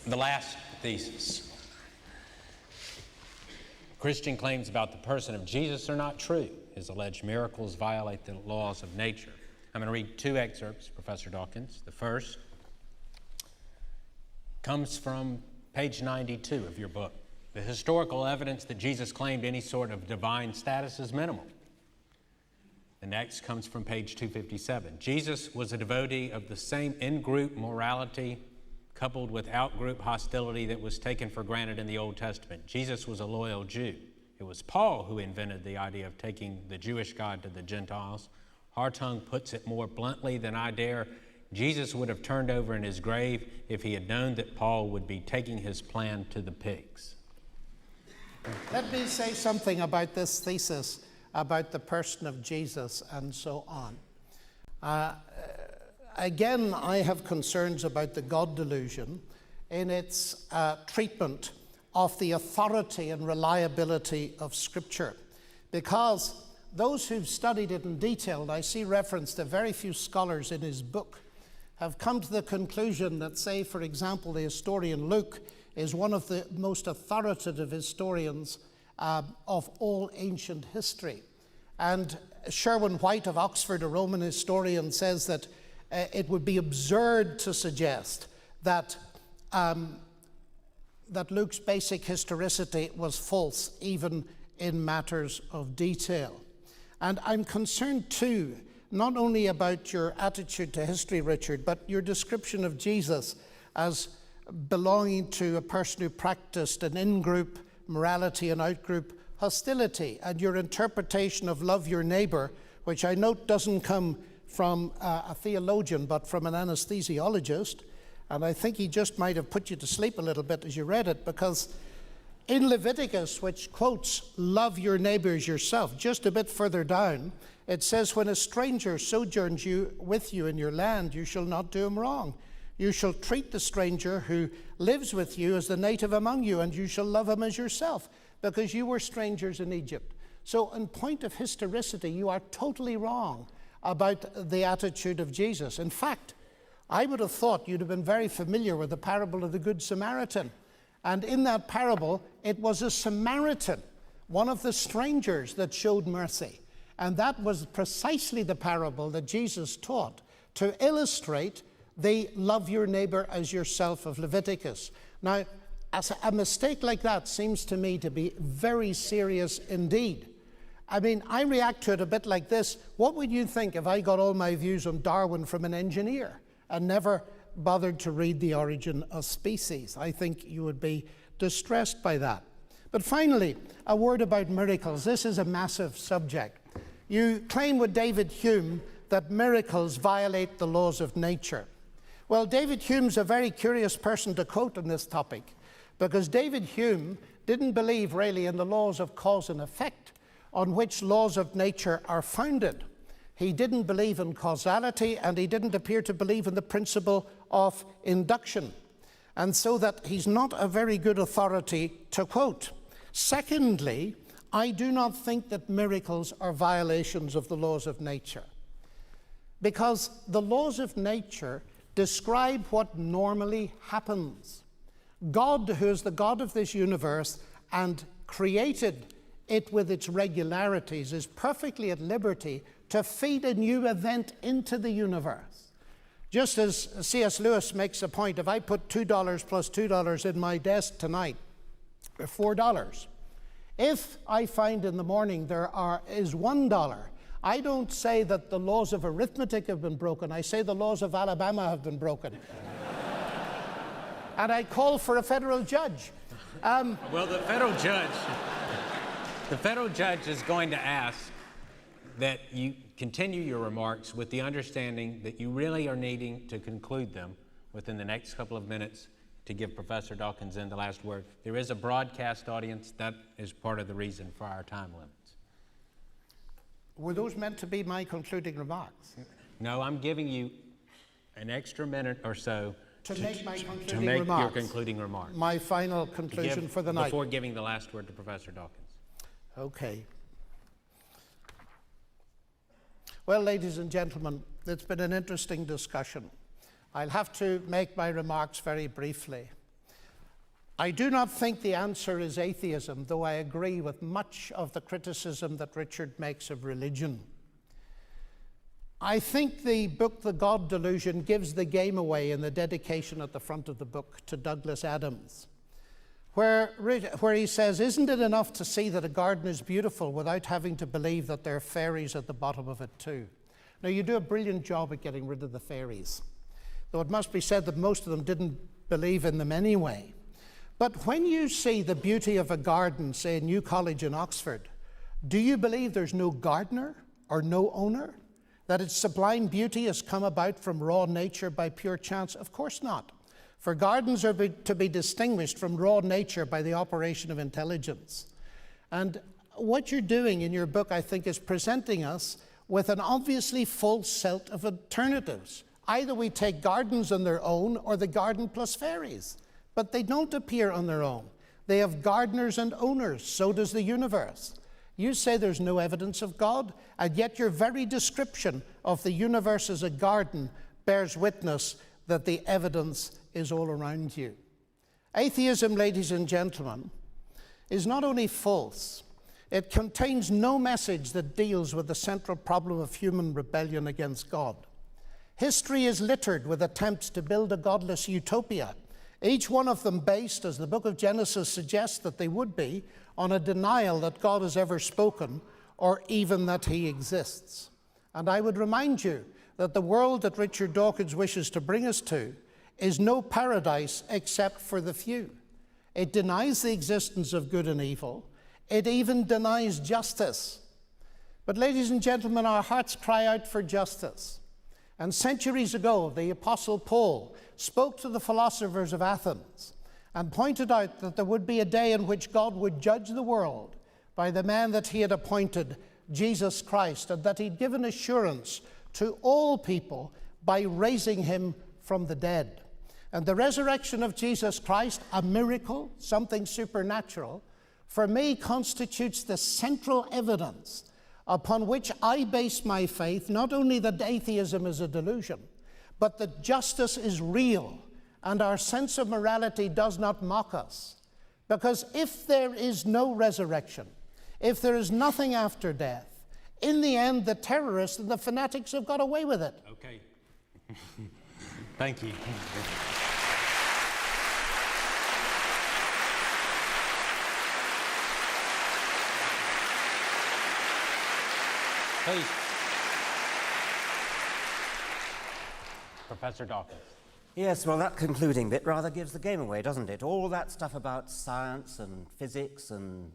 The last thesis. Christian claims about the person of Jesus are not true. His alleged miracles violate the laws of nature. I'm going to read two excerpts, Professor Dawkins. The first comes from page 92 of your book. The historical evidence that Jesus claimed any sort of divine status is minimal. The next comes from page 257. Jesus was a devotee of the same in-group morality coupled with out-group hostility that was taken for granted in the Old Testament. Jesus was a loyal Jew. It was Paul who invented the idea of taking the Jewish God to the Gentiles. Hartung puts it more bluntly than I dare. Jesus would have turned over in his grave if he had known that Paul would be taking his plan to the pigs. Let me say something about this thesis about the person of Jesus and so on. Again, I have concerns about the God delusion in its treatment of the authority and reliability of Scripture. Because those who've studied it in detail, and I see reference to very few scholars in his book, have come to the conclusion that, say, for example, the historian Luke is one of the most authoritative historians of all ancient history. And Sherwin White of Oxford, a Roman historian, says that it would be absurd to suggest that that Luke's basic historicity was false, even in matters of detail. And I'm concerned too, not only about your attitude to history, Richard, but your description of Jesus as belonging to a person who practiced an in-group morality and out-group hostility, and your interpretation of love your neighbor, which I note doesn't come from a theologian, but from an anesthesiologist. And I think he just might have put you to sleep a little bit as you read it, because in Leviticus, which quotes, love your neighbors yourself, just a bit further down, it says, when a stranger sojourns with you in your land, you shall not do him wrong. You shall treat the stranger who lives with you as the native among you, and you shall love him as yourself, because you were strangers in Egypt. So in point of historicity, you are totally wrong about the attitude of Jesus. In fact, I would have thought you'd have been very familiar with the parable of the Good Samaritan. And in that parable, it was a Samaritan, one of the strangers, that showed mercy. And that was precisely the parable that Jesus taught to illustrate the love your neighbor as yourself of Leviticus. Now, a mistake like that seems to me to be very serious indeed. I mean, I react to it a bit like this. What would you think if I got all my views on Darwin from an engineer and never bothered to read The Origin of Species? I think you would be distressed by that. But finally, a word about miracles. This is a massive subject. You claim with David Hume that miracles violate the laws of nature. Well, David Hume's a very curious person to quote on this topic, because David Hume didn't believe really in the laws of cause and effect on which laws of nature are founded. He didn't believe in causality, and he didn't appear to believe in the principle of induction. And so that he's not a very good authority to quote. Secondly, I do not think that miracles are violations of the laws of nature, because the laws of nature describe what normally happens. God, who is the God of this universe and created it with its regularities, is perfectly at liberty to feed a new event into the universe. Just as C.S. Lewis makes a point, if I put $2 plus $2 in my desk tonight, $4. If I find in the morning is $1, I don't say that the laws of arithmetic have been broken. I say the laws of Alabama have been broken. And I call for a federal judge. Well, the federal judge is going to ask that you continue your remarks with the understanding that you really are needing to conclude them within the next couple of minutes to give Professor Dawkins the last word. There is a broadcast audience. That is part of the reason for our time limits. Were those meant to be my concluding remarks? No, I'm giving you an extra minute or so to make my concluding to make remarks. Your concluding remarks. My final conclusion for the night. Before giving the last word to Professor Dawkins. Okay. Well, ladies and gentlemen, it's been an interesting discussion. I'll have to make my remarks very briefly. I do not think the answer is atheism, though I agree with much of the criticism that Richard makes of religion. I think the book, The God Delusion, gives the game away in the dedication at the front of the book to Douglas Adams, where he says, "Isn't it enough to see that a garden is beautiful without having to believe that there are fairies at the bottom of it too?" Now, you do a brilliant job at getting rid of the fairies, though it must be said that most of them didn't believe in them anyway. But when you see the beauty of a garden, say New College in Oxford, do you believe there's no gardener or no owner? That its sublime beauty has come about from raw nature by pure chance? Of course not. For gardens are to be distinguished from raw nature by the operation of intelligence. And what you're doing in your book, I think, is presenting us with an obviously false set of alternatives. Either we take gardens on their own or the garden plus fairies. But they don't appear on their own. They have gardeners and owners. So does the universe. You say there's no evidence of God, and yet your very description of the universe as a garden bears witness that the evidence is all around you. Atheism, ladies and gentlemen, is not only false, it contains no message that deals with the central problem of human rebellion against God. History is littered with attempts to build a godless utopia, each one of them based, as the book of Genesis suggests that they would be, on a denial that God has ever spoken or even that he exists. And I would remind you that the world that Richard Dawkins wishes to bring us to is no paradise except for the few. It denies the existence of good and evil. It even denies justice. But ladies and gentlemen, our hearts cry out for justice. And centuries ago, the Apostle Paul spoke to the philosophers of Athens and pointed out that there would be a day in which God would judge the world by the man that he had appointed, Jesus Christ, and that he'd given assurance to all people by raising him from the dead. And the resurrection of Jesus Christ, a miracle, something supernatural, for me constitutes the central evidence upon which I base my faith, not only that atheism is a delusion, but that justice is real and our sense of morality does not mock us. Because if there is no resurrection, if there is nothing after death, in the end, the terrorists and the fanatics have got away with it. Okay. Thank you. Please. Professor Dawkins. Yes, well, that concluding bit rather gives the game away, doesn't it? All that stuff about science and physics and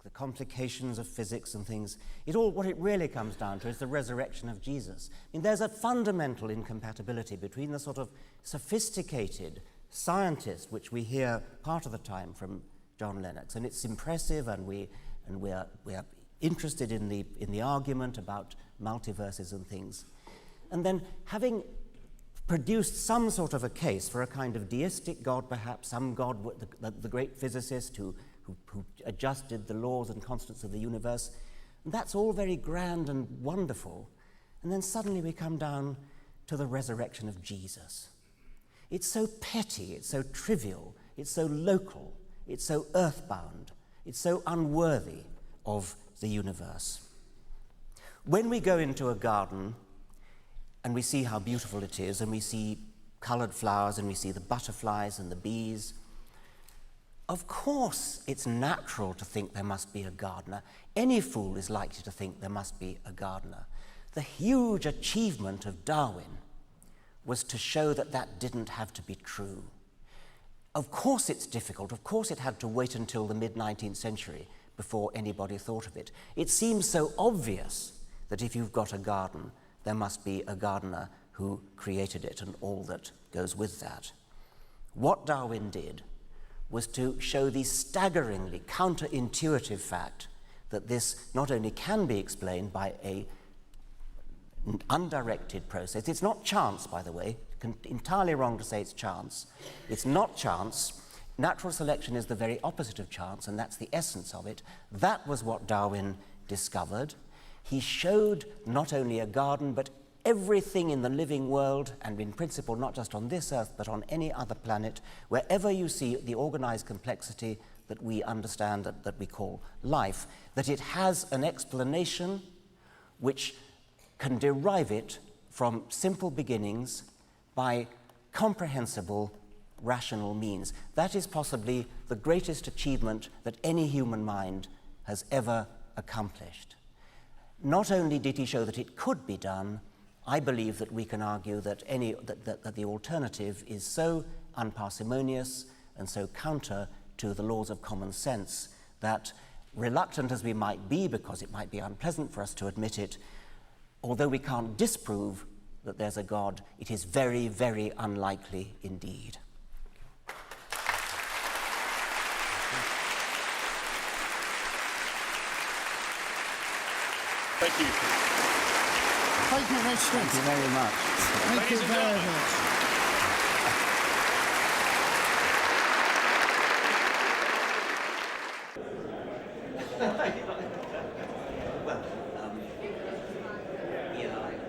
the complications of physics and things, what it really comes down to is the resurrection of Jesus. I mean, there's a fundamental incompatibility between the sort of sophisticated scientist, which we hear part of the time from John Lennox, and it's impressive, and we are interested in the argument about multiverses and things, and then having produced some sort of a case for a kind of deistic God, perhaps some God, the great physicist who adjusted the laws and constants of the universe. And that's all very grand and wonderful. And then suddenly we come down to the resurrection of Jesus. It's so petty, it's so trivial, it's so local, it's so earthbound, it's so unworthy of the universe. When we go into a garden and we see how beautiful it is, and we see colored flowers, and we see the butterflies and the bees, of course it's natural to think there must be a gardener. Any fool is likely to think there must be a gardener. The huge achievement of Darwin was to show that that didn't have to be true. Of course it's difficult. Of course it had to wait until the mid-19th century before anybody thought of it. It seems so obvious that if you've got a garden, there must be a gardener who created it and all that goes with that. What Darwin did was to show the staggeringly counterintuitive fact that this not only can be explained by an undirected process. It's not chance, by the way. Entirely wrong to say it's chance. It's not chance. Natural selection is the very opposite of chance, and that's the essence of it. That was what Darwin discovered. He showed not only a garden, but everything in the living world, and in principle not just on this earth but on any other planet, wherever you see the organized complexity that we understand, that we call life, that it has an explanation which can derive it from simple beginnings by comprehensible rational means. That is possibly the greatest achievement that any human mind has ever accomplished. Not only did he show that it could be done, I believe that we can argue that that the alternative is so unparsimonious and so counter to the laws of common sense that, reluctant as we might be, because it might be unpleasant for us to admit it, although we can't disprove that there's a God, it is very, very unlikely indeed. Thank you. Thank you, Richard. Thank you very much. Thank you Ladies and very gentlemen. much. Well,